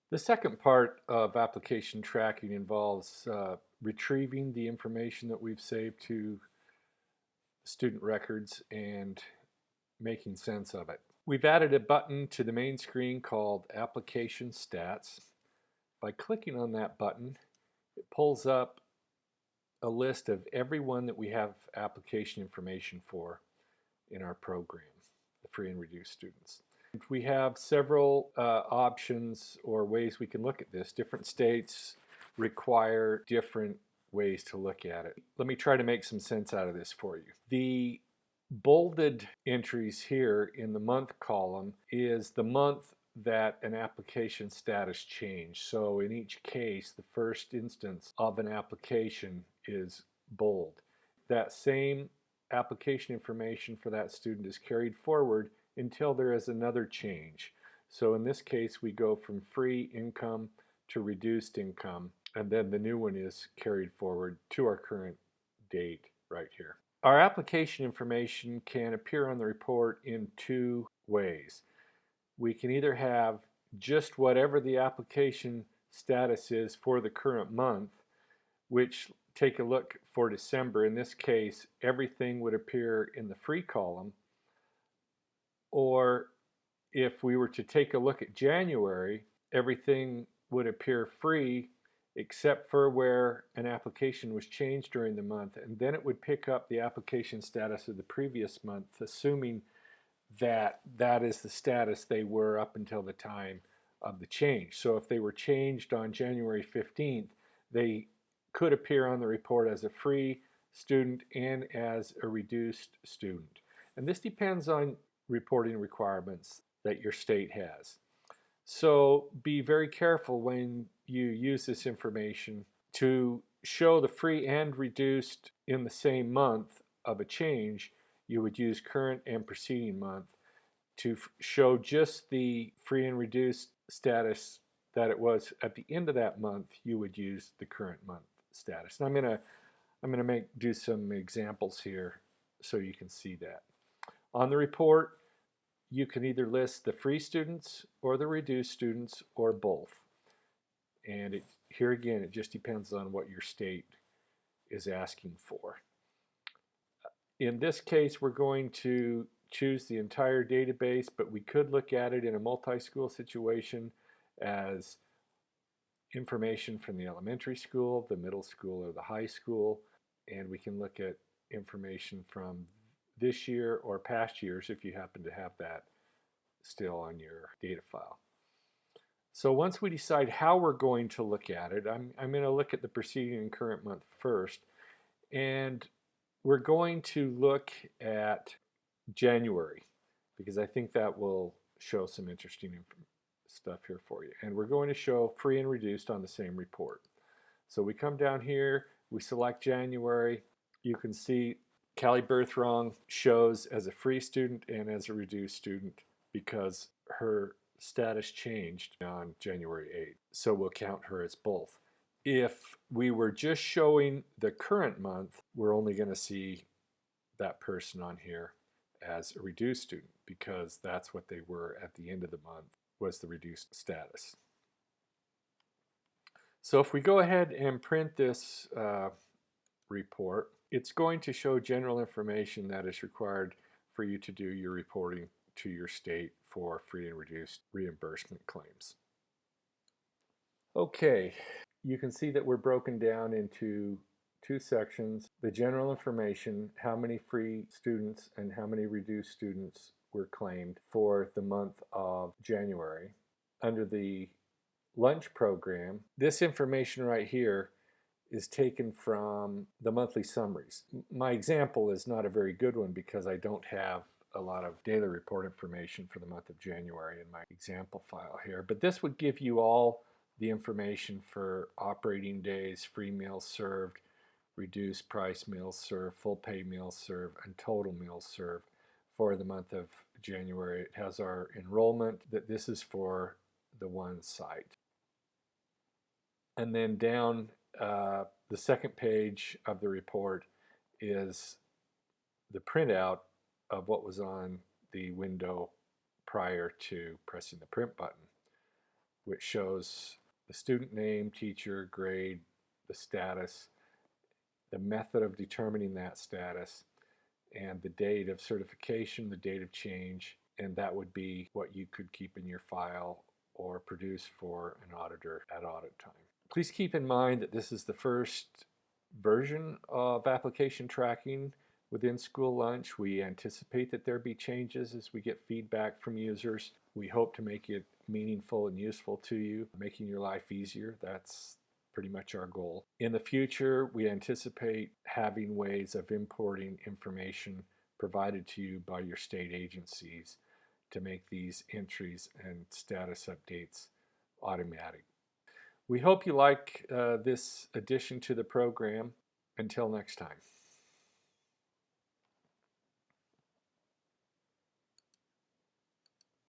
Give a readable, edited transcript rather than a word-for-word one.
The second part of application tracking involves retrieving the information that we've saved to student records and making sense of it. We've added a button to the main screen called Application Stats. By clicking on that button, it pulls up a list of everyone that we have application information for in our program, the free and reduced students. We have several options or ways we can look at this. Different states require different ways to look at it. Let me try to make some sense out of this for you. The bolded entries here in the month column is the month that an application status changed. So in each case, the first instance of an application is bold. That same application information for that student is carried forward until there is another change. So in this case, we go from free income to reduced income, and then the new one is carried forward to our current date right here. Our application information can appear on the report in two ways. We can either have just whatever the application status is for the current month, which take a look for December. In this case, everything would appear in the free column. Or if we were to take a look at January, everything would appear free except for where an application was changed during the month, and then it would pick up the application status of the previous month, assuming that that is the status they were up until the time of the change. So if they were changed on January 15th, they could appear on the report as a free student and as a reduced student. And this depends on reporting requirements that your state has. So be very careful when you use this information to show the free and reduced in the same month of a change. You would use current and preceding month. To show just the free and reduced status that it was at the end of that month, you would use the current month status. And I'm gonna do some examples here so you can see that. On the report, you can either list the free students or the reduced students or both. And here again, it just depends on what your state is asking for. In this case, we're going to choose the entire database, but we could look at it in a multi-school situation as information from the elementary school, the middle school, or the high school. And we can look at information from this year or past years if you happen to have that still on your data file. So once we decide how we're going to look at it, I'm going to look at the preceding and current month first. And we're going to look at January because I think that will show some interesting stuff here for you. And we're going to show free and reduced on the same report. So we come down here, we select January. You can see Callie Berthrong shows as a free student and as a reduced student because her status changed on January 8th. So we'll count her as both. If we were just showing the current month, we're only going to see that person on here as a reduced student because that's what they were at the end of the month, was the reduced status. So if we go ahead and print this report, it's going to show general information that is required for you to do your reporting to your state for free and reduced reimbursement claims. Okay, you can see that we're broken down into two sections. The general information, how many free students and how many reduced students were claimed for the month of January. Under the lunch program, this information right here is taken from the monthly summaries. My example is not a very good one because I don't have a lot of daily report information for the month of January in my example file here, but this would give you all the information for operating days, free meals served, reduced price meals served, full pay meals served, and total meals served for the month of January. It has our enrollment, that this is for the one site. And then down the second page of the report is the printout of what was on the window prior to pressing the print button. which shows the student name, teacher, grade, the status, the method of determining that status, and the date of certification, the date of change, and that would be what you could keep in your file or produce for an auditor at audit time. Please keep in mind that this is the first version of application tracking within school lunch. We anticipate that there be changes as we get feedback from users. We hope to make it meaningful and useful to you, making your life easier. That's pretty much our goal. In the future, we anticipate having ways of importing information provided to you by your state agencies to make these entries and status updates automatic. We hope you like this addition to the program. Until next time.